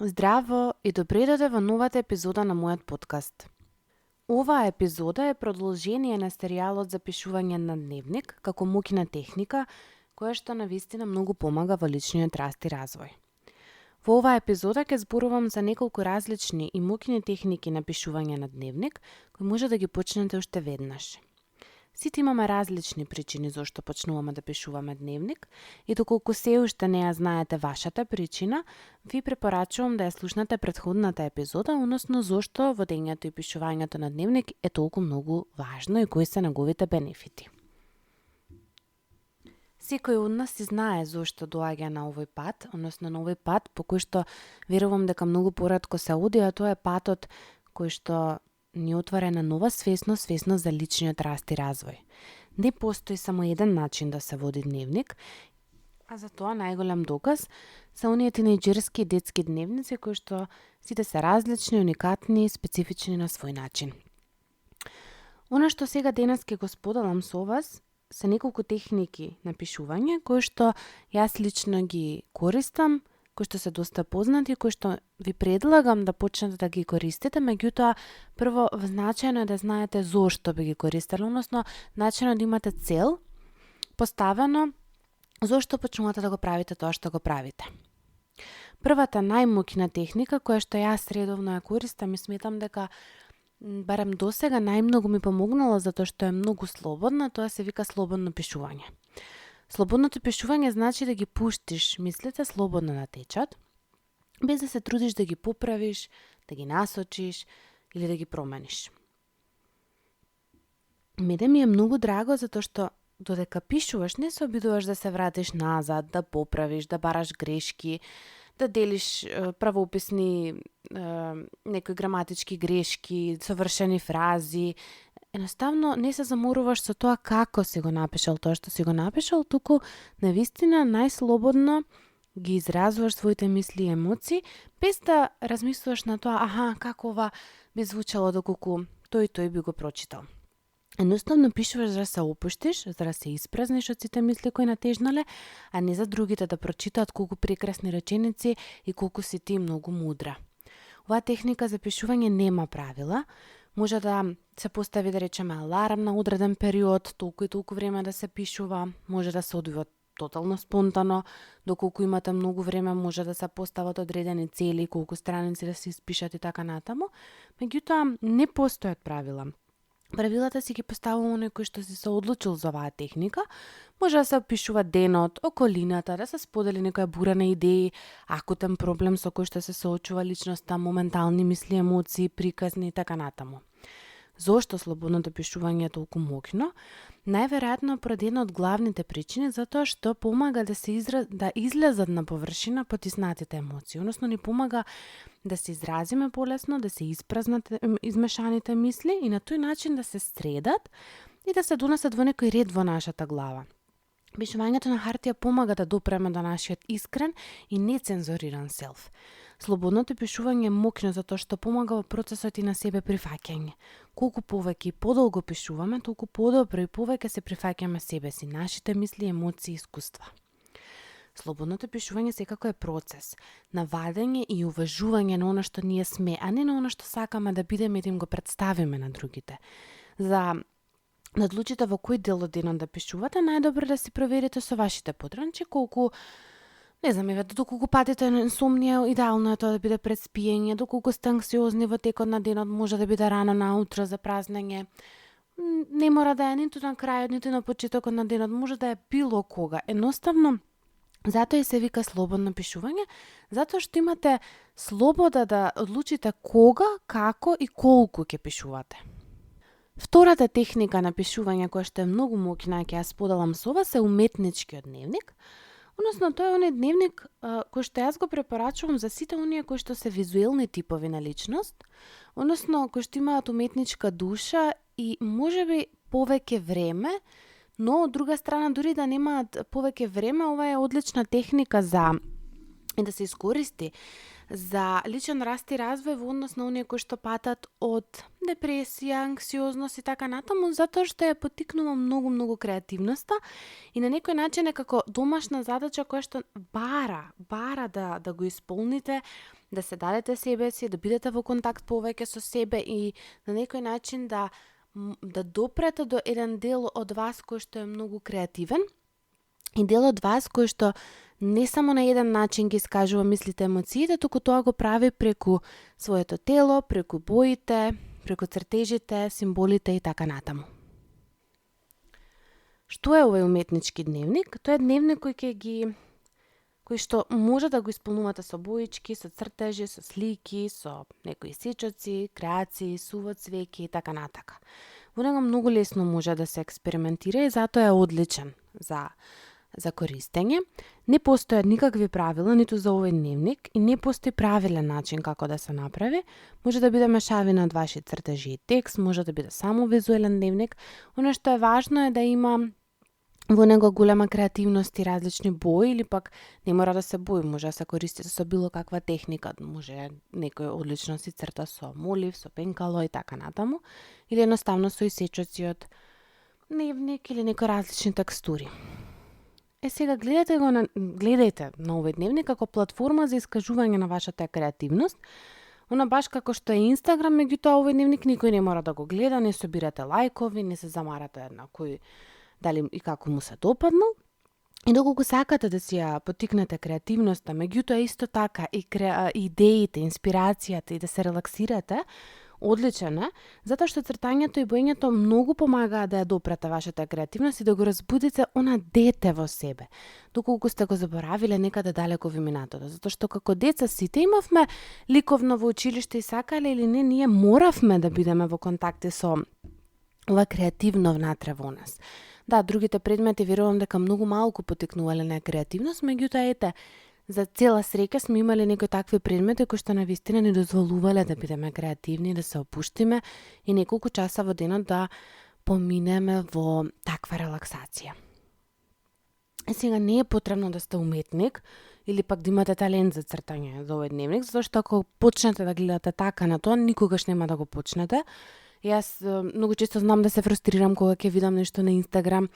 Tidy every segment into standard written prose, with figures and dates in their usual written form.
Здраво и добре дојде во новата епизода на мојот подкаст. Оваа епизода е продолжение на серијалот за пишување на дневник како моќна техника, која што навистина многу помага во личниот раст и развој. Во оваа епизода ќе зборувам за неколку различни и моќни техники на пишување на дневник, кои може да ги почнете уште веднаш. Сите имаме различни причини зашто почнуваме да пишуваме дневник и доколку се уште не ја знаете вашата причина, ви препорачувам да ја слушнете претходната епизода, односно зошто водењето и пишувањето на дневник е толку многу важно и кои се неговите бенефити. Секој од нас си знае зошто доаѓа на овој пат, односно на овој пат по кој што верувам дека многу поретко се оди, а тоа е патот кој што ни отвара на нова свесност за личниот раст и развој. Не постои само еден начин да се води дневник, а за тоа најголем доказ се оние тинејџерски и детски дневници кои што сите се различни, уникатни, специфични на свој начин. Она што сега денес ќе го споделам со вас се неколку техники на пишување кои што јас лично ги користам, кои што се доста познати, кои што ви предлагам да почнете да ги користите, меѓутоа прво значајно е да знаете зошто би ги користеле, односно значајно да имате цел поставено зошто почнувате да го правите тоа што го правите. Првата најмоќна техника која што јас редовно ја користам и сметам дека барем досега најмногу ми помогнала затоа што е многу слободна, тоа се вика слободно пишување. Слободното пишување значи да ги пуштиш мислите слободно да течат, без да се трудиш да ги поправиш, да ги насочиш или да ги промениш. Мене ми е многу драго затоа што додека пишуваш не се обидуваш да се вратиш назад, да поправиш, да бараш грешки, да делиш правописни некои граматички грешки, совршени фрази. Едноставно не се заморуваш со тоа како си го напишал тоа што си го напишал, туку навистина најслободно ги изразуваш своите мисли и емоции, без да размислуваш на тоа, како ова би звучало доколку тој би го прочитал. Едноставно пишуваш за да се опуштиш, за да се испразниш од сите мисли кои натежнале, а не за другите да прочитаат колку прекрасни реченици и колку си ти многу мудра. Оваа техника за пишување нема правила. Може да се постави, да речеме, аларм на одреден период, толку и толку време да се пишува, може да се одвива тотално спонтано, доколку имате многу време може да се постават одредени цели, колку страници да се испишат и така натаму, меѓутоа не постојат правила. Правилата си ги поставува оној кој што си се одлучил за оваа техника. Може да се опишува денот, околината, да се сподели некоја бурена идеи, акутен проблем со кој што се соочува личноста, моментални мисли, емоции, приказни и така натаму. Зошто слободното пишување е толку моќно? Најверојатно пред една од главните причини затоа што помага да излезат на површина потиснатите емоции, односно ни помага да се изразиме полесно, да се испразнат измешаните мисли и на тој начин да се средат и да се донесат во некој ред во нашата глава. Пишувањето на хартија помага да допреме до нашиот искрен и нецензуриран селф. Слободното пишување е моќно затоа што помага во процесот и на себе прифаќање. Колку повеќе и подолго пишуваме, толку подобро и повеќе се прифаќаме себе си, нашите мисли, емоции и искуства. Слободното пишување секако е процес на вадење и уважување на она што ние сме, а не на она што сакаме да бидеме и да им го представиме на другите. За да одлучите во кој дел од денот да пишувате, најдобро да си проверите со вашите потребности колку доколку патите инсомнија, идеално е тоа да биде пред спиење, доколку сте анксиозни во текот на денот, може да биде рано наутро за празнење. Не мора да е ниту на крајот, ниту на почетокот на денот, може да е било кога. Едноставно, затоа и се вика слободно пишување, затоа што имате слобода да одлучите кога, како и колку ќе пишувате. Втората техника на пишување која што е многу моќна, ќе ја споделам со вас, е уметничкиот дневник. Односно, тоа е оној дневник кој што јас го препорачувам за сите оние кои што се визуелни типови на личност, односно кои што имаат уметничка душа и можеби повеќе време, но од друга страна дури да немаат повеќе време, ова е одлична техника за и да се искористи за личен раст и развој во однос на оние кои што патат од депресија, анксиозност и така натаму, затоа што ја поттикнува многу креативноста и на некој начин е како домашна задача која што бара да го исполните, да се дадете себе си, да бидете во контакт повеќе со себе и на некој начин да допрете до еден дел од вас кој што е многу креативен и дел од вас кој што не само на еден начин ги искажува мислите, емоциите, туку тоа го прави преку своето тело, преку боите, преку цртежите, символите и така натаму. Што е овој уметнички дневник? Тоа е дневник кој што може да го исполнувате со боички, со цртежи, со слики, со некои сечоци, креации, суво цвеќе и така натака. Во него многу лесно може да се експериментира и затоа е одличен за користење. Не постојат никакви правила ниту за овој дневник и не постои правилен начин како да се направи. Може да биде мешавина од ваши цртежи и текст, може да биде само визуелен дневник. Оно што е важно е да има во него голема креативност и различни бои, или пак не мора да се бои, може да се користи со било каква техника, може некој одлично си црта со молив, со пенкало и така натаму, или едноставно со исечоци од дневник или некои различни текстури. Сега гледајте на овој дневник како платформа за искажување на вашата креативност. Она баш како што е Инстаграм, меѓутоа овој дневник никој не мора да го гледа, не собирате лајкови, не се замарате на кој дали и како му се допаднал. И доколку сакате да си ја поттикнете креативноста, меѓутоа исто така и идеите, инспирацијата и да се релаксирате, одличен е, затоа што цртањето и боењето многу помагаат да ја допрете вашата креативност и да го разбудите она дете во себе. Доколку сте го заборавиле некаде далеко во минатото, затоа што како деца сите имавме ликовно во училиште и сакале или не, ние моравме да бидеме во контакти со ова креативно внатре во нас. Да, другите предмети верувам дека многу малку поттикнувале на креативност, меѓутоа ете, за цела среќа сме имале некои такви предмети кои што навистина ни дозволувале да бидеме креативни, да се опуштиме и неколку часа во денот да поминеме во таква релаксација. Сега не е потребно да сте уметник или пак да имате талент за цртање за овој дневник, затоа што ако почнете да гледате така на тоа, никогаш нема да го почнете. Јас многу често знам да се фрустрирам кога ќе видам нешто на Инстаграм.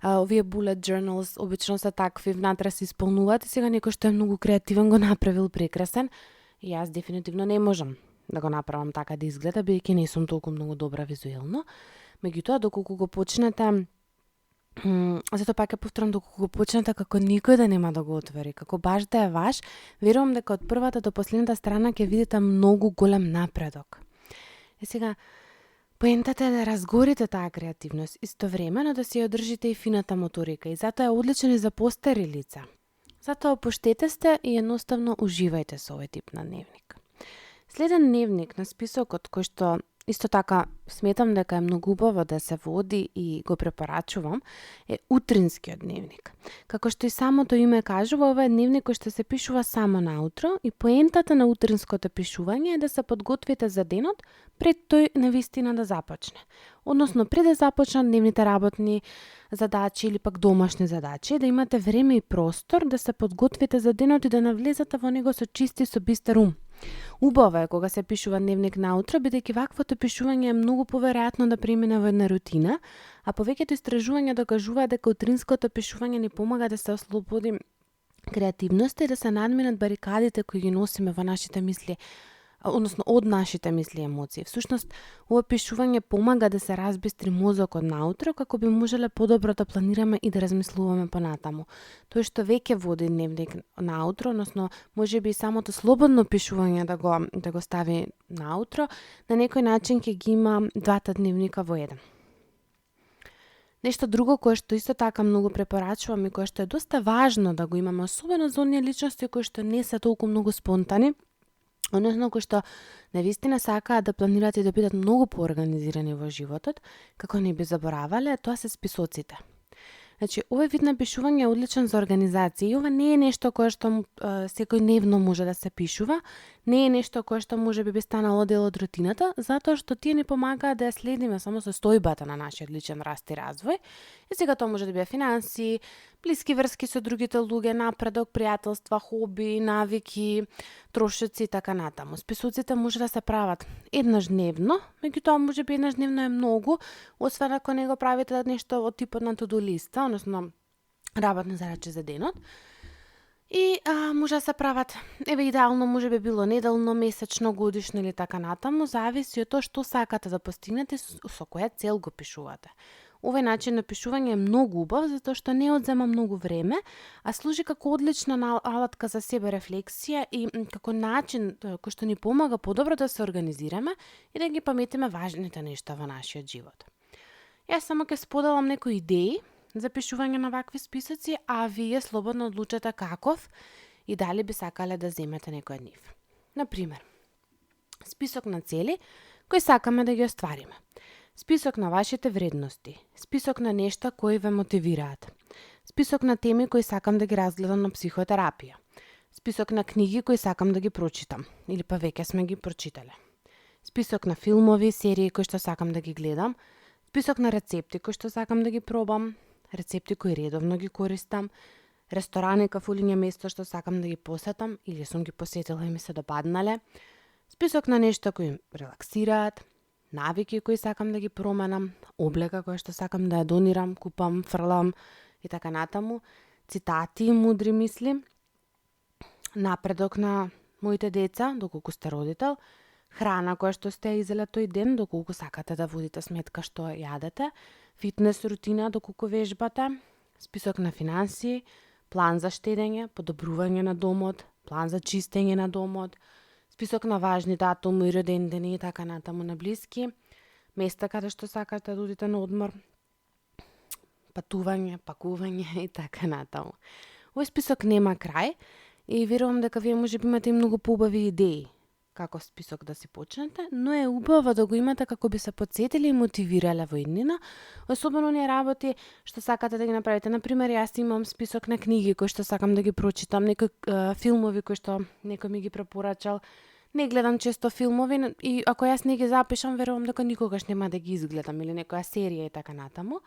Овие bullet journals обично се такви, внатре се исполнуваат и сега некој што е многу креативен го направил прекрасен. И јас дефинитивно не можам да го направам така да изгледа, бидејќи не сум толку многу добра визуелно. Меѓутоа, доколку го почнете, затоа пак ја повторам, доколку го почнете како никој да нема да го отвори, како баш да е ваш, верувам дека од првата до последната страна ќе видите многу голем напредок. Сега, поентата е да разгорите таа креативност, истовремено да си ја одржите и фината моторика и затоа е одличен и за постари лица. Затоа опуштете сте и едноставно уживајте со овој тип на дневник. Следен дневник на списокот кој што исто така сметам дека е многу убаво да се води и го препорачувам е утринскиот дневник. Како што и самото име кажува, ова е дневник кој што се пишува само наутро и поентата на утринското пишување е да се подготвите за денот пред тој навистина да започне. Односно пред да започнат дневните работни задачи или пак домашни задачи, да имате време и простор да се подготвите за денот и да навлезете во него со чист и со бистер ум. Убаво е кога се пишува дневник наутро, бидејќи ваквото пишување е многу поверојатно да премине во една рутина, а повеќето истражувања докажуваат дека утринското пишување ни помага да се ослободи креативноста и да се надминат барикадите кои ги носиме во нашите мисли, односно од нашите мисли и емоции. Всушност, ова пишување помага да се разбистри мозокот наутро, како би можеле подобро да планираме и да размислуваме понатаму. Тоа што веќе води дневник наутро, односно можеби и самото слободно пишување да го стави наутро, на некој начин ќе ги има двата дневника во еден. Нешто друго кое што исто така многу препорачувам и кое што е доста важно да го имаме, особено за оние личности кои што не се толку многу спонтани, односно кои што навистина сакаат да планираат и да бидат многу поорганизирани во животот, како не би заборавале, тоа се списоците. Значи, овој вид на пишување е одличен за организација и ова не е нешто кое што секојдневно може да се пишува, не е нешто кое што може би станало дел од рутината, затоа што тие ни помагаат да ја следиме само состојбата на нашиот личен раст и развој. И сега тоа може да биде финанси, блиски врски со другите луѓе, напредок, пријателства, хоби, навики, трошоци и така натаму. Списоците може да се прават еднаш дневно, меѓутоа можеби еднаш дневно е многу, освен ако не го правите нешто од типот на to-do листа, односно работни задачи за денот. И може да се прават, идеално може би било неделно, месечно, годишно или така натаму, зависи од тоа што сакате да постигнете, со која цел го пишувате. Овој начин на пишување е многу убав, затоа што не одзема многу време, а служи како одлична алатка за себе рефлексија и како начин кој што ни помага подобро да се организираме и да ги паметиме важните нешта во нашиот живот. Јас само ќе споделам некои идеи за пишување на вакви списоци, а вие слободно одлучете каков и дали би сакале да земете некој од нив. Например, список на цели кои сакаме да ги оствариме. Список на вашите вредности, список на нешта кои ве мотивираат, список на теми кои сакам да ги разгледам на психотерапија, список на книги кои сакам да ги прочитам, или па веќе сме ги прочитале, список на филмови, серии кои што сакам да ги гледам, список на рецепти кои што сакам да ги пробам, рецепти кои редовно ги користам, ресторани, кафулиња, место што сакам да ги посетам или сум ги посетила и ми се допаднале, список на нешта кои релаксираат, навики кои сакам да ги променам, облека која што сакам да ја донирам, купам, фрлам и така натаму, цитати и мудри мисли, напредок на моите деца, доколку сте родител, храна која што сте изеле тој ден, доколку сакате да водите сметка што јадете, фитнес рутина доколку вежбате, список на финансии, план за штедење, подобрување на домот, план за чистење на домот, список на важни датуми, роден дени и така натаму на блиски, места каде што сакате да одите на одмор, патување, пакување и така натаму. Овој список нема крај и верувам дека вие можеби имате и многу поубави идеи како список да си почнете, но е убаво да го имате како би се подсетили и мотивирале во иднина, особено оние работи што сакате да ги направите. Например, јас имам список на книги кои што сакам да ги прочитам, некои филмови кои што некој ми ги препорачал. Не гледам често филмови и ако јас не ги запишам, верувам дека никогаш нема да ги изгледам или некоја серија и така натаму.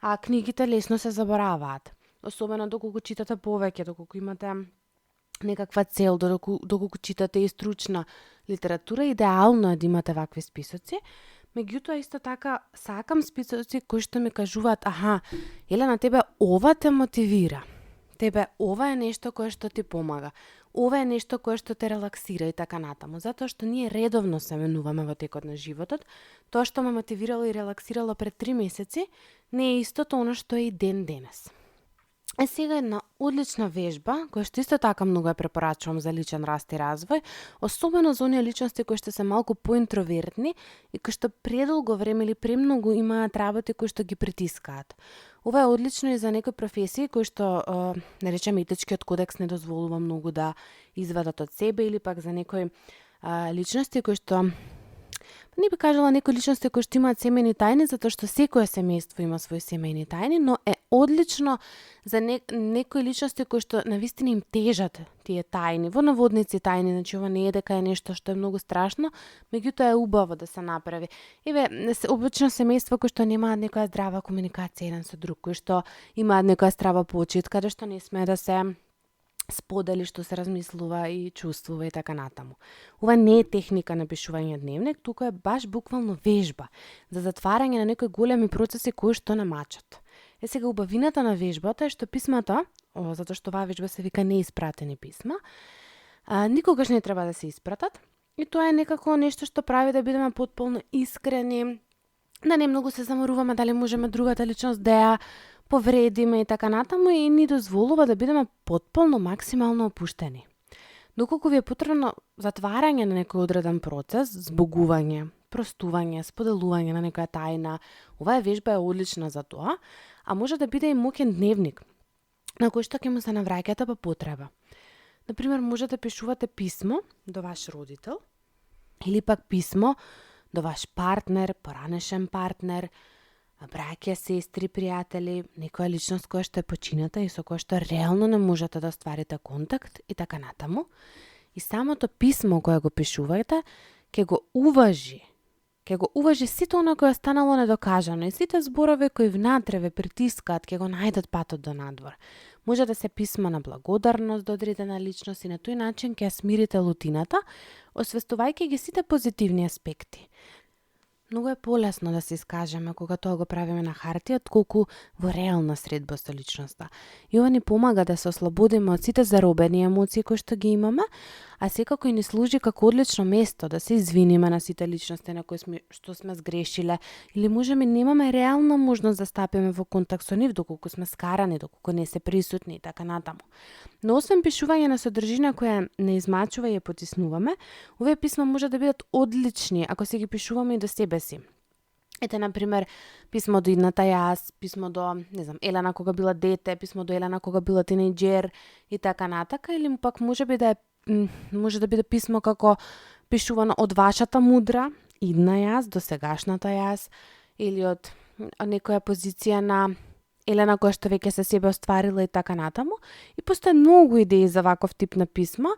А книгите лесно се забораваат, особено доколку читате повеќе, доколку имате некаква цел, доколку читате и стручна литература, идеално е да имате вакви списоци. Меѓутоа, исто така, сакам списоци кои што ми кажуваат, Елена, тебе ова те мотивира, тебе ова е нешто кое што ти помага, ова е нешто кое што те релаксира и така натаму, затоа што ние редовно се менуваме во текот на животот. Тоа што ме мотивирало и релаксирало пред 3 месеци, не е истото оно што е и ден денес. Е сега една одлична вежба, која што исто така многу ја препорачувам за личен раст и развој, особено за оние личности кои што се малку поинтровертни и кои што предолго време или премногу имаат работи кои што ги притискаат. Ова е одлично и за некои професии кои што, наречеме, етичкиот кодекс не дозволува многу да извадат од себе, или пак за некои личности кои што, не би кажала некои личности кои што имаат семејни тајни, затоа што секое семејство има свои семејни тајни, но е одлично за некои личности кои што навистина им тежат тие тајни, во наводници тајни, значи ова не е дека е нешто што е многу страшно, меѓутоа е убаво да се направи. Обично семејства кои што немаат некоја здрава комуникација еден со друг, кои што имаат некоја здрава почит, каде што не смее да се сподели што се размислува и чувствува и така натаму. Ова не е техника на пишување дневник, туку е баш буквално вежба за затварање на некои големи процеси кои што намачат. Сега убавината на вежбата е што писмата, затоа што оваа вежба се вика неиспратени писма, никогаш не треба да се испратат и тоа е некако нешто што прави да бидеме потполно искрени, да не многу се заморуваме дали можеме другата личност да ја повредиме и така натаму и ни дозволува да бидеме потполно максимално опуштени. Доколку ви е потребно затварање на некој одреден процес, збогување, простување, споделување на некоја тајна, оваа вежба е одлична за тоа, а може да биде и моќен дневник на кој што ќе му се навраќате по потреба. Например, може да пишувате писмо до ваш родител или пак писмо до ваш партнер, поранешен партнер, браќа, сестри, пријатели, некоја личност која што е почината и со која што реално не можете да остварите контакт и така натаму. И самото писмо кое го пишуваате ќе го уважи, ќе го уважи сето она кое е станало недокажано и сите зборови кои внатре ве притискаат ќе го најдат патот до надвор. Може да се писма на благодарност до одредена личност и на тој начин ќе ја смирите лутината, освестувајќи ги сите позитивни аспекти. Многу е полесно да се искажеме кога тоа го правиме на хартија, отколку во реална средба со личноста. И ова ни помага да се ослободиме од сите заробени емоции кои што ги имаме, а секако и ни служи како одлично место да се извиниме на сите личности на кои што сме сгрешиле, или можеме немаме реална можност да стапиме во контакт со нив доколку сме скарани, доколку не се присутни и така натаму. Но освен пишување на содржина која не измачува и ја потиснуваме, овие писма може да бидат одлични ако се ги пишуваме и до себе си. Ете, например, писмо до идната јас, писмо до, Елена кога била дете, писмо до Елена кога била тинејџер и така натака, или пак може да биде писмо како пишувано од вашата мудра, идна јас, до сегашната јас, или од некоја позиција на Елена која што веќе се себе остварила и така натаму. И постои многу идеи за ваков тип на писма.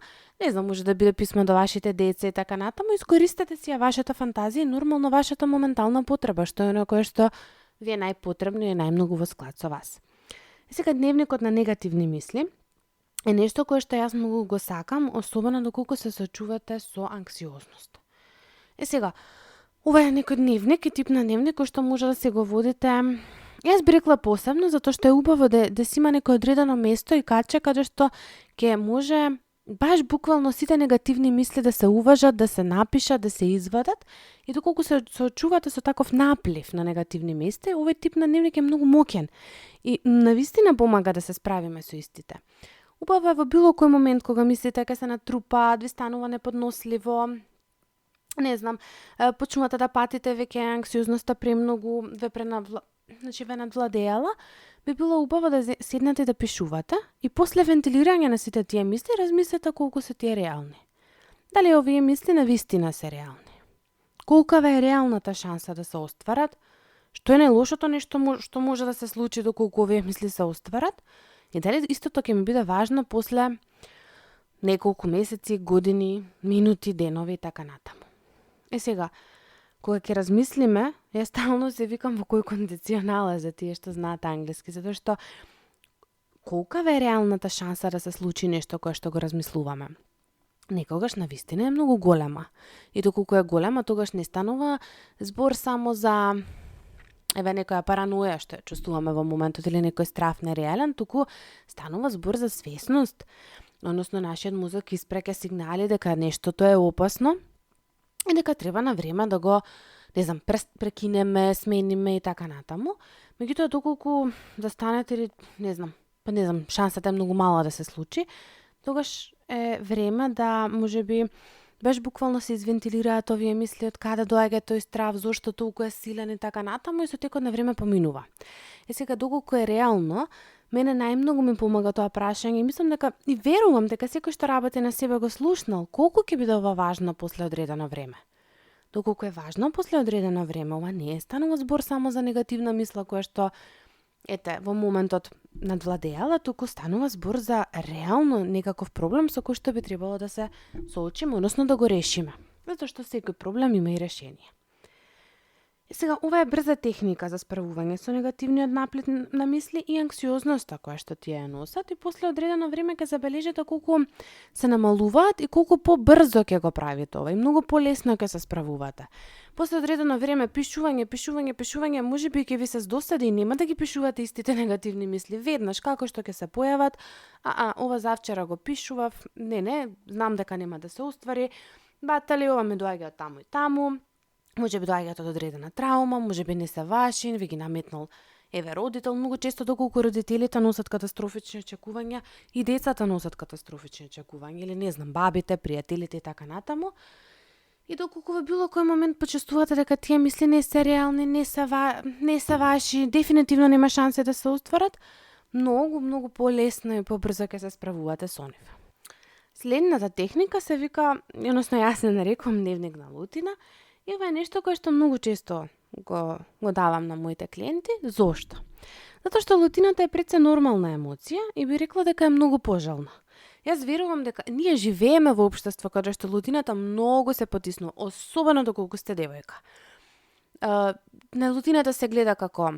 Може да биде писмо до вашите деца и така натаму. Искористете си ја вашата фантазија и нормално вашата моментална потреба, што е оно кое што ви е најпотребно и е најмногу во склад со вас. И сега дневникот на негативни мисли е нешто кое што јас многу го сакам, особено доколку се соочувате со анксиозност. Сега, ова е некој дневник и тип на дневник кој што може да се го водите. Јас би рекла посебно, затоа што е убаво да си има некој одредено место и каче каде што ќе може баш буквално сите негативни мисли да се уважат, да се напишат, да се извадат и доколку се соочувате со таков наплив на негативни мисли, овој тип на дневник е многу моќен и навистина помага да се справиме со истите. Убаво е во било кој момент кога мислите ќе се натрупаат, ви станува неподносливо, почнувате да патите веќе анксиозноста премногу ве надвладеала, би било убаво да седнете да пишувате и после вентилирање на сите тие мисли размислете колку се тие реални. Дали овие мисли навистина се реални? Колкава е реалната шанса да се остварат? Што е најлошото нешто што може да се случи доколку овие мисли се остварат? И дали истото ќе ми биде важно после неколку месеци, години, минути, денови и така натаму. Сега, кога ќе размислиме, ја стално се викам во кој кондиционал за тие што знаат англиски, затоа што колкава е реалната шанса да се случи нешто кое што го размислуваме? Некогаш навистина е многу голема. И доколку е голема, тогаш не станува збор само за некоја параноја што ја чувствуваме во моментот или некој страв нереален, туку станува збор за свесност. Односно, нашиот мозок испреќа сигнали дека нештото е опасно и дека треба на време да го, прекинеме, смениме и така натаму. Меѓутоа, доколку да станете или, шансата е многу мала да се случи, тогаш е време да, можеби, баш буквално се извентилираат овие мисли од каде доаѓа тој страв, зошто толку е силен и така натаму и со текот на време поминува. Сега, доколку е реално, мене најмногу ми помага тоа прашање и мислам дека и верувам дека секој што работи на себе го слушнал колку ќе биде ова важно после одредено време. Доколку е важно после одредено време, ова не е станува збор само за негативна мисла која што во моментот надвладеала, туку станува збор за реално некаков проблем со кој што би требало да се соочиме, односно да го решиме. Затоа што секој проблем има и решение. Сега, ова е брза техника за справување со негативниот наплив на мисли и анксиозноста која што тие ја носат и после одредено време ќе забележите колку се намалуваат и колку побрзо ќе го правите ова и многу полесно ќе се справувате. После одредено време пишување, можеби ќе ви се здосади и нема да ги пишувате истите негативни мисли веднаш како што ќе се појават. Ова завчера го пишував, знам дека нема да се оствари, батали ова ми доаѓа од таму и таму. Можеби доаѓаат од одредена траума, можеби не се ваши, ви ги наметнал родител. Многу често доколку родителите носат катастрофични очекувања и децата носат катастрофични очекувања или бабите, пријателите и така натаму. И доколку во било кој момент почувствувате дека тие мисли не се реални, не се ваши, дефинитивно нема шанса да се остварат, многу полесно и побрзо ќе се справувате со нив. Следната техника се вика, односно јас не нарекувам дневник на лутина, и ова е нешто кое што многу често го давам на моите клиенти. Зошто? Затоа што лутината е пред се нормална емоција и би рекла дека е многу пожелна. Јас верувам дека ние живееме во општество каде што лутината многу се потиснува, особено доколку сте девојка. на лутината се гледа како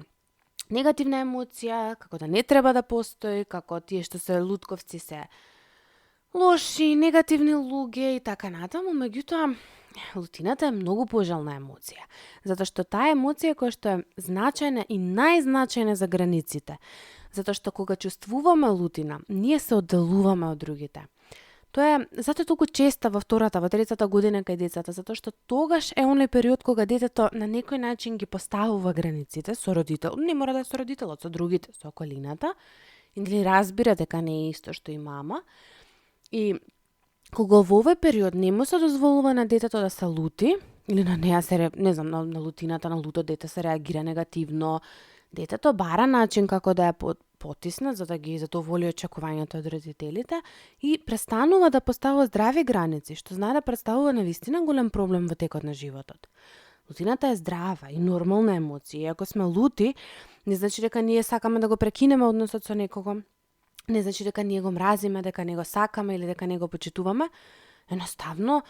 негативна емоција, како да не треба да постои, како тие што се лутковци се лоши, негативни луѓе и така натаму, меѓутоа лутината е многу пожелна емоција, затоа што таа емоција која што е значајна и најзначајна за границите, затоа што кога чувствуваме лутина, ние се одделуваме од другите. Тоа е, затоа е толку честа во втората, во третата година кај децата, затоа што тогаш е оној период кога детето на некој начин ги поставува границите со родител, не мора да е со родителот, со другите, со околината, или разбира дека не е исто што и мама. И кога во овој период не му се дозволува на детето да се лути, или на неа се, не знам, на лутината на луто дете се реагира негативно, детето бара начин како да ја потисне за да ги задоволи очекувањата од родителите и престанува да поставува здрави граници, што знае да представува навистина голем проблем во текот на животот. Лутината е здрава и нормална емоција. И ако сме лути, не значи дека ние сакаме да го прекинеме односот со некого, не значи дека ние го мразиме, дека не го сакаме или дека не го почитуваме. Едноставно,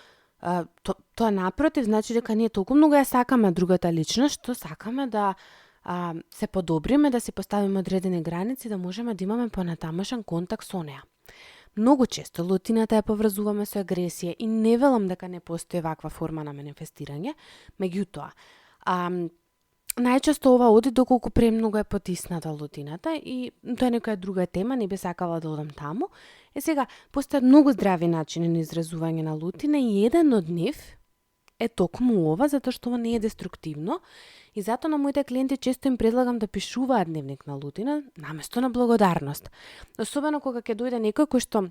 тоа напротив, значи дека ние толку многу ја сакаме другата личност, што сакаме да се подобриме, да си поставиме одредени граници, да можеме да имаме понатамошен контакт со неа. Многу често лутината ја поврзуваме со агресија и не велам дека не постои ваква форма на манифестирање, меѓутоа, најчесто ова оди доколку премногу е потисната лутината и тоа е некоја друга тема, не би сакала да одам таму. Сега, постојат многу здрави начини на изразување на лутина и еден од нив е токму ова, затоа што ова не е деструктивно и затоа на моите клиенти често им предлагам да пишуваат дневник на лутина наместо на благодарност. Особено кога ќе дојде некој кој што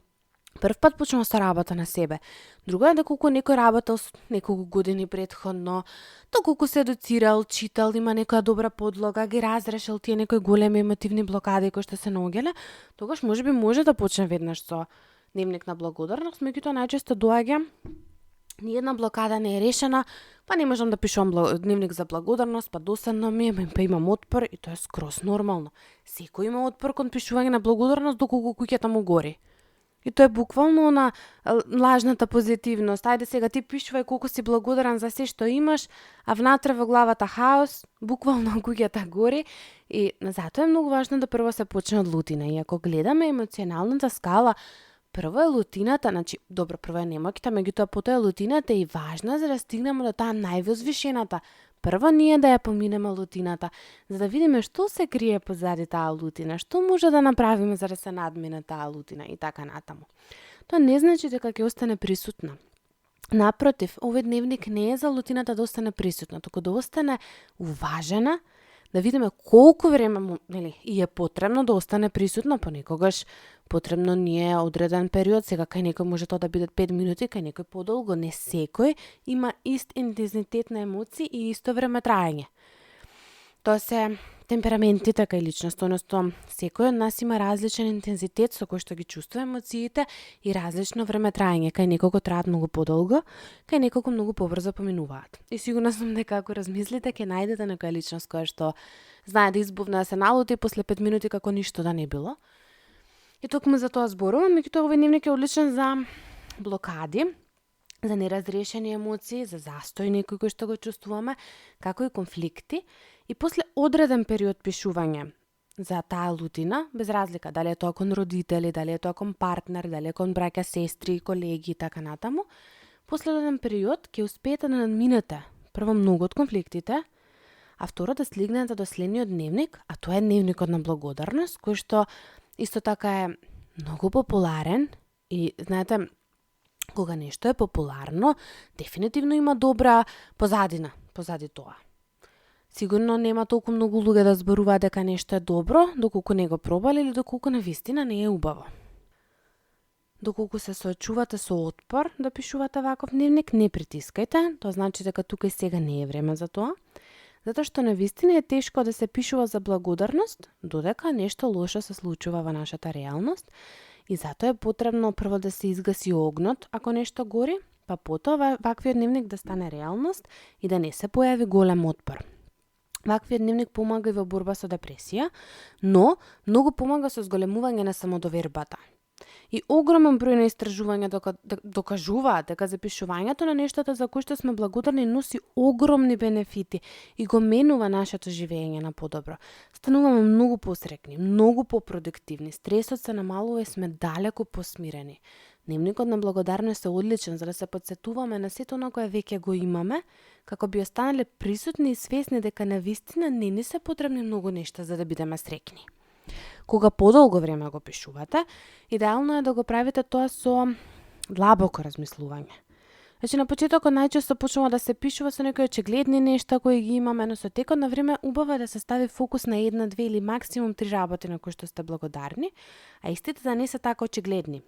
прв пат почнува со работа на себе. Друго е доколку некој работел неколку години претходно, доколку се едуцирал, читал, има некоја добра подлога, ги разрешил тие некои големи емотивни блокади кои што се наоѓале, тогаш можеби може да почне веднаш со дневник на благодарност, меѓутоа најчесто доаѓа ниедна блокада не е решена, па не можам да пишувам дневник за благодарност, па досадно ми е, па имам отпор и тоа е скроз нормално. Секој има отпор кон пишување на благодарност доколку куќата му гори. И тоа е буквално на лажната позитивност. Ајде сега ти пишувај колку си благодарен за се што имаш, а внатре во главата хаос, буквално куќата гори. И затоа е многу важно да прво се почне од лутина. И ако гледаме емоционалната скала, прво е лутината, значи, добро, прво е немоќта, меѓутоа потоа е лутината и важна за да стигнеме до таа највозвишената. Прво ние да ја поминеме лутината, за да видиме што се крие позади таа лутина, што може да направиме за да се надмине таа лутина и така натаму. Тоа не значи дека ќе остане присутна. Напротив, овој дневник не е за лутината да остане присутна, туку да остане уважена, да видиме колку време му, и е потребно да остане присутна, понекогаш потребно ни е одреден период, сега кај некој може тоа да бидат 5 минути, кај некој подолго, не секој има ист интензитет на емоции и исто време траење. Тоа се темпераментите кај личност, односно секој од нас има различен интензитет со кој што ги чувствува емоциите и различно време траење, кај неколку траат многу подолго, кај неколку многу побрзо поминуваат. И сигурна сум дека ако размислите ќе најдете некоја личност која што знае да избувне да се налути после 5 минути како ништо да не било. И токму за тоа зборувам, меѓутоа овој дневник е одличен за блокади, за неразрешени емоции, за застој некој кој што го чувствуваме, како и конфликти. И после одреден период пишување за таа лутина, без разлика дали е тоа кон родители, дали е тоа кон партнер, дали е кон браќа, сестри, колеги и така натаму, после одреден период ќе успеете да надминете прво многу од конфликтите, а второ да стигнете до следниот дневник, а тоа е дневникот на благодарност, кој што исто така е многу популарен и знаете, кога нешто е популарно, дефинитивно има добра позадина позади тоа. Сигурно нема толку многу луѓе да зборуваат дека нешто е добро, доколку не го пробале или доколку навистина не е убаво. Доколку се соочувате со отпор да пишувате ваков дневник, не притискајте, тоа значи дека тука и сега не е време за тоа, затоа што навистина е тешко да се пишува за благодарност, додека нешто лошо се случува во нашата реалност и затоа е потребно прво да се изгаси огнот ако нешто гори, па потоа ваквиот дневник да стане реалност и да не се појави голем отпор. Ваквиот дневник помага и во борба со депресија, но многу помага со зголемување на самодовербата. И огромен број на истражувања докажуваат дека запишувањето на нештата за кои што сме благодарни носи огромни бенефити и го менува нашето живење на подобро. Стануваме многу посрекни, многу попродуктивни, стресот се намалува и сме далеку посмирени. Дневникот на благодарност е одличен за да се потсетуваме на сето оно кое веќе го имаме, како би останале присутни и свесни дека навистина не ни се потребни многу нешта за да бидеме среќни. Кога подолго време го пишувате, идеално е да го правите тоа со длабоко размислување. Значи на почетокот најчесто почнува да се пишува со некои очигледни нешта кои ги имаме, но со текот на време убаво е да се стави фокус на една, две или максимум 3 работи на кои што сте благодарни, а истите да не се така очигледни.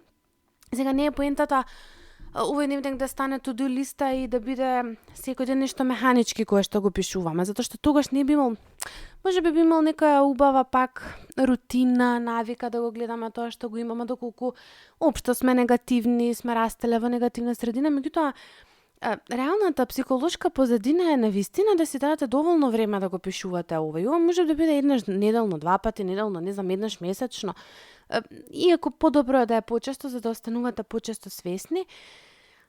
Сега не е поентата овој дневник да стане to-do листа и да биде секој ден нешто механички кое што го пишуваме, затоа што тогаш не би имал, може би имал некоја убава пак рутина, навика да го гледаме тоа што го имаме, доколку општо сме негативни, сме растеле во негативна средина, меѓутоа реалната психолошка позадина е навистина да си дадете доволно време да го пишувате овој. Ова може да биде еднаш неделно, 2 пати неделно, не знам, еднаш месечно. Иако подобро е да е почесто за да останувате почесто свесни,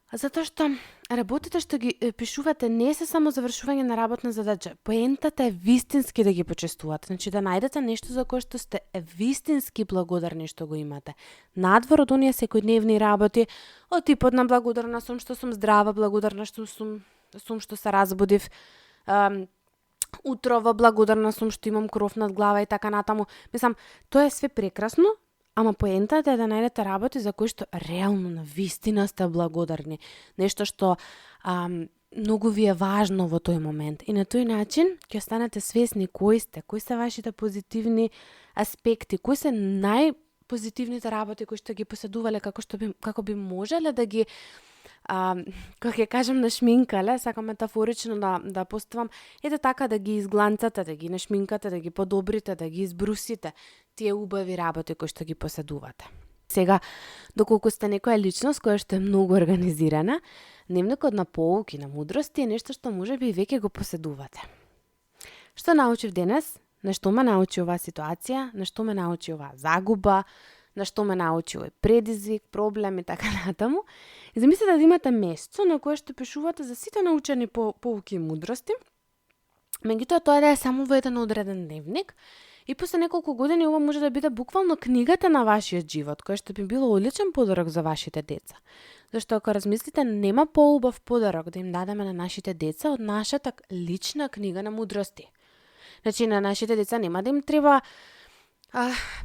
затоа што работите што ги пишувате не се само завршување на работна задача. Поентата е вистински да ги почестувате. Значи да најдете нешто за кое што сте вистински благодарни што го имате. Надвор од оние секојдневни работи, од типот на благодарна сум што сум здрава, благодарна што сум што се разбудив, утрово благодарна сум што имам кров над глава и така натаму. Мислам, тоа е све прекрасно, ама поентата е да најдете работи за кои што реално на вистина сте благодарни. Нешто што многу ви е важно во тој момент. И на тој начин ќе останете свесни кои сте, кои се вашите позитивни аспекти, кои се најпозитивните работи кои што ги поседувале, како би можеле да ги кога ќе кажам нашминкале, сакам метафорично да поставам, ете така да ги изгланцате, да ги нашминкате, да ги подобрите, да ги избрусите, тие убави работи кои што ги поседувате. Сега, доколку сте некоја личност која што е многу организирана, дневникот на поуки, на мудрости е нешто што можеби и веќе го поседувате. Што научив денес? На што ме научи оваа ситуација? На што ме научи оваа загуба? На што ме научи овој предизвик, проблем и така натаму. И замислете да имате место на кое што пишувате за сите научени поуки и мудрости. Меѓутоа тоа да е само во еден одреден дневник. И после неколку години ова може да биде буквално книгата на вашиот живот, која што би било одличен подарок за вашите деца. Зашто ако размислите, нема поубав подарок да им дадеме на нашите деца од нашата лична книга на мудрости. Значи на нашите деца нема да им треба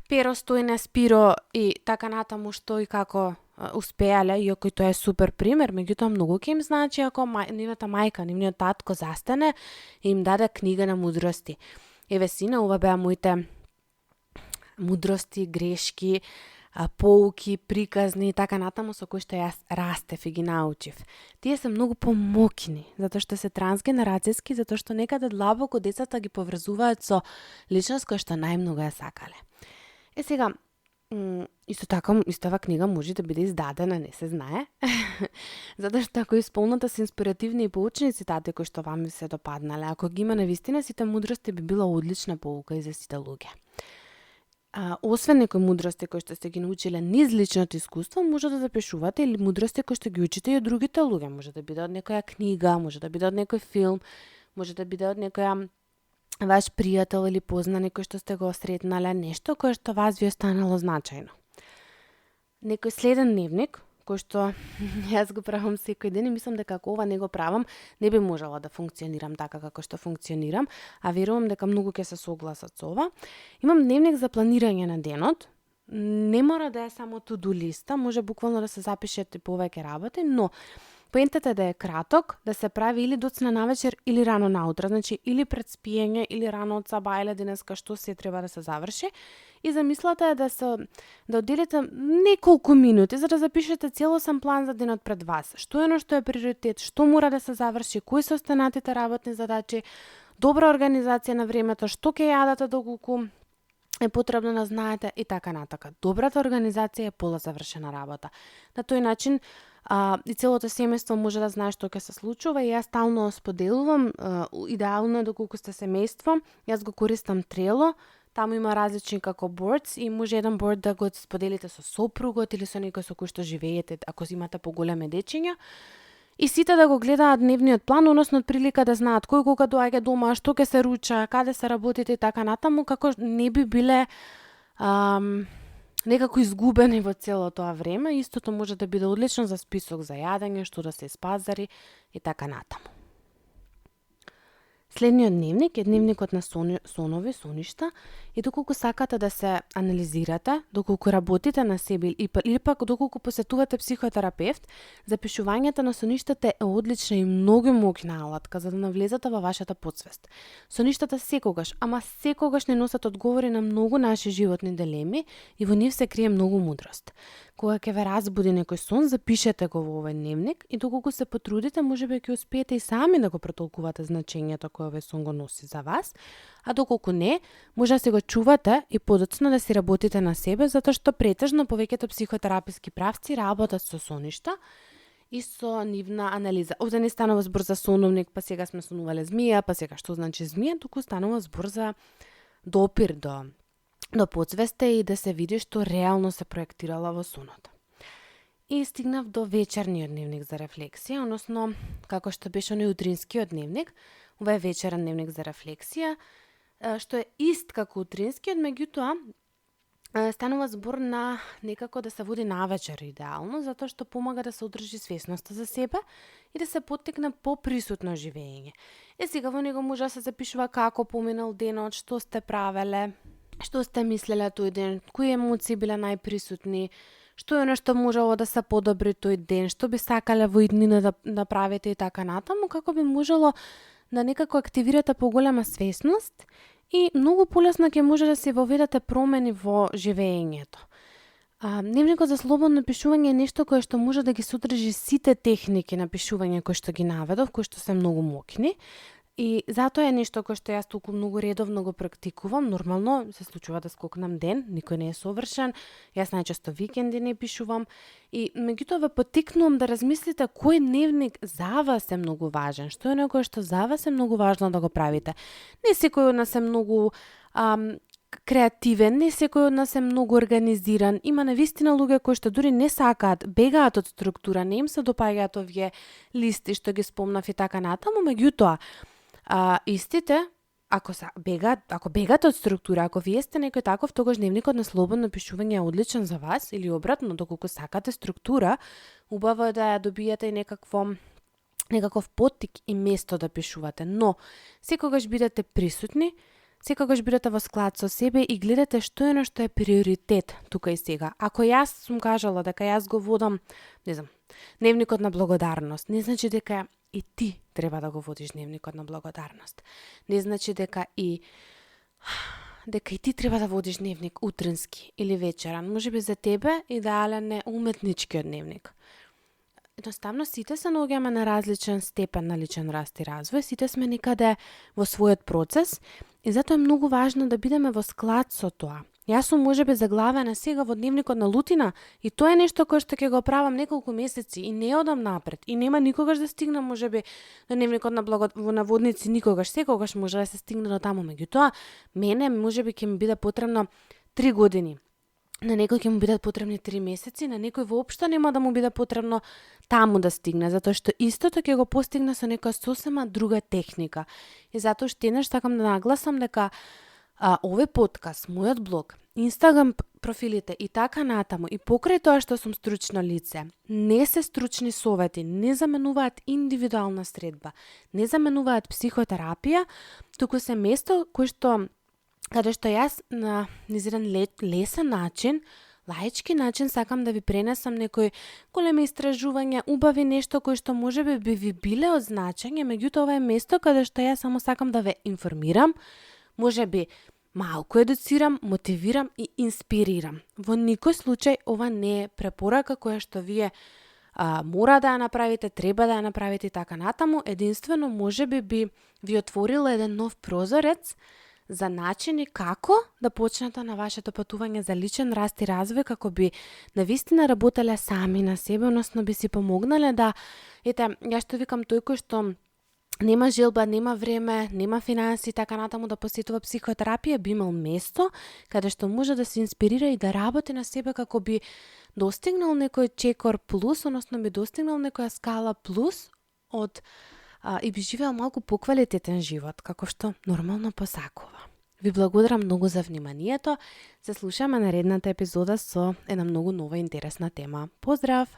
перо, стојне, спиро и така натаму што и како успеале, иако и тоа е супер пример, меѓутоа многу ќе им значи ако нивната мајка, нивниот татко застане и им даде книга на мудрости. Еве сина, ова беа моите мудрости, грешки, поуки, приказни и така натаму со кои што јас растев и ги научив. Тие се многу помокни, затоа што се трансгенерацијски, затоа што некаде длабоко децата ги поврзуваат со личност која што најмногу ја сакале. Сега, исто така, истава книга може да биде издадена, не се знае. Затоа што ако исполната се инспиративни и поучни цитати кои што вам се допаднале, ако ги има навистина сите мудрости би била одлична поука и за сите луѓе. Освен некои мудрости кои што сте ги научиле низ личното искуство, може да запишувате или мудрости кои што ги учите и од другите луѓе. Може да биде од некоја книга, може да биде од некој филм, може да биде од некоја ваш пријател или познани кој што сте го сретнале, нешто кое што вас ви останало значајно. Некој следен дневник, кој што јас го правам секој ден и мислам дека ако ова не го правам, не би можела да функционирам така како што функционирам, а верувам дека многу ќе се согласат со ова. Имам дневник за планирање на денот. Не мора да е само to-do листа, може буквално да се запишете повеќе работи, но поентата е да е краток, да се прави или доцна навечер или рано наутро, значи или пред спиење или рано од сабајле денеска што се треба да се заврши. И замислата е да одделите неколку минути за да запишете целосен план за денот пред вас. Што е што е приоритет, што мора да се заврши, кои се останатите работни задачи, добра организација на времето, што ќе јадете доколку е потребно да знаете и така натака. Добрата организација е пола завршена работа. На тој начин и целото семејство може да знае што ќе се случува и јас стално споделувам, идеално е доколку сте семејство, јас го користам Trello. Таму има различни како boards и може еден board да го споделите со сопругот или со некој со кој што живеете, ако имате поголеми дечиња. И сите да го гледаат дневниот план, односно од прилика да знаат кој кога доаѓа дома, што ќе се руча, каде се работите и така натаму, како не би биле некако изгубени во цело тоа време. Истото може да биде одлично за список за јадење, што да се испазари и така натаму. Следниот дневник е дневникот на сонови, соништа, и доколку сакате да се анализирате, доколку работите на себе или пак доколку посетувате психотерапевт, запишувањето на соништата е одлична и многу моќна алатка за да навлезете во вашата подсвест. Соништата секогаш, ама секогаш не носат одговори на многу наши животни дилеми и во нив се крие многу мудрост. Кога ќе ве разбуди некој сон, запишете го во овој дневник и доколку се потрудите, можеби ќе успеете и сами да го претолкувате значењето кое овој сон го носи за вас, а доколку не, може да се го чувате и подоцна да си работите на себе, затоа што претежно повеќето психотераписки правци работат со соништа и со нивна анализа. Овде не станува збор за соновник, па сега сме сонувале змија, па сега што значи змија, туку станува збор за допир до подсвеста и да се види што реално се проектирала во сонот. И стигнав до вечерниот дневник за рефлексија, односно како што беше оној утринскиот дневник, ова е вечерен дневник за рефлексија, што е ист како утринскиот, меѓутоа станува збор на некако да се води навечер идеално, затоа што помага да се одржи свесноста за себе и да се поттекне поприсутно живење. Сега во него може да се запишува како поминал денот, што сте правеле, што сте мислеле тој ден, кои емоции биле најприсутни, што е нешто можело да се подобри тој ден, што би сакале во иднина да направите и така натаму, како би можело да некако активирате поголема свесност и многу полесно ќе може да се воведете промени во живењето. Дневникот за слободно пишување е нешто кое што може да ги содржи сите техники на пишување кои што ги наведов, кои што се многу моќни. И затоа е нешто кое што јас толку многу редовно го практикувам. Нормално се случува да скокнам ден, никој не е совршен. Јас најчесто викенди не пишувам и меѓутоа ве поттикнувам да размислите кој дневник за вас е многу важен, што е некој што за вас е многу важно да го правите. Не секој од нас е многу креативен, не секој од нас е многу организиран. Има навистина луѓе кои што дури не сакаат, бегаат од структура, не им се допаѓаат овие листи што ги спомнав и така натаму, меѓутоа истите, ако бегате од структура, ако вие сте некој таков, тогаш дневникот на слободно пишување е одличен за вас, или обратно, доколку сакате структура, убаво е да ја добиете и некаков поттик и место да пишувате, но секогаш бидете присутни, секогаш бидете во склад со себе и гледате што е нешто е приоритет тука и сега. Ако јас сум кажала дека јас го водам, дневникот на благодарност, не значи дека и ти треба да го водиш дневникот на благодарност. Не значи дека и ти треба да водиш дневник утрински или вечерен. Можеби за тебе идеален е уметничкиот дневник. Едноставно сите се наоѓаме на различен степен на личен раст и развој, сите сме некаде во својот процес и затоа е многу важно да бидеме во склад со тоа. Јас сум можеби заглавена сега во дневникот на лутина и тоа е нешто кое што ќе го правам неколку месеци и не одам напред и нема никогаш да стигнам можеби до дневникот на наводници, никогаш, секогаш може да се стигне до таму, меѓутоа мене можеби ќе ми биде потребно 3 години. На некој ќе му бидат потребни 3 месеци, на некој воопшто нема да му биде потребно таму да стигне, затоа што истото ќе го постигне со некоја сосема друга техника. И затоа што еднаш сакам да нагласам дека овој подкаст, мојот блог, Инстаграм профилите и така натаму, и покрај тоа што сум стручно лице, не се стручни совети, не заменуваат индивидуална средба, не заменуваат психотерапија, туку се место каде што јас на еден лесен начин, лаички начин сакам да ви пренесам некои големи истражувања, убави нешто кои што можеби би ви биле од значење, меѓутоа ова е место каде што јас само сакам да ве информирам, можеби малку едуцирам, мотивирам и инспирирам. Во никој случај ова не е препорака која што вие мора да ја направите, треба да ја направите и така натаму, единствено можеби би ви отворила еден нов прозорец за начини како да почнете на вашето патување за личен раст и развој, како би навистина работеле сами на себе, односно би си помогнале да, јас што викам, тој кој што нема желба, нема време, нема финанси и така натаму да посетува психотерапија, би имал место каде што може да се инспирира и да работи на себе како би достигнал некој чекор плюс, односно би достигнал некоја скала плюс и би живеел малку поквалитетен живот, како што нормално посакува. Ви благодарам многу за вниманието. Се слушаме наредната епизода со една многу нова интересна тема. Поздрав!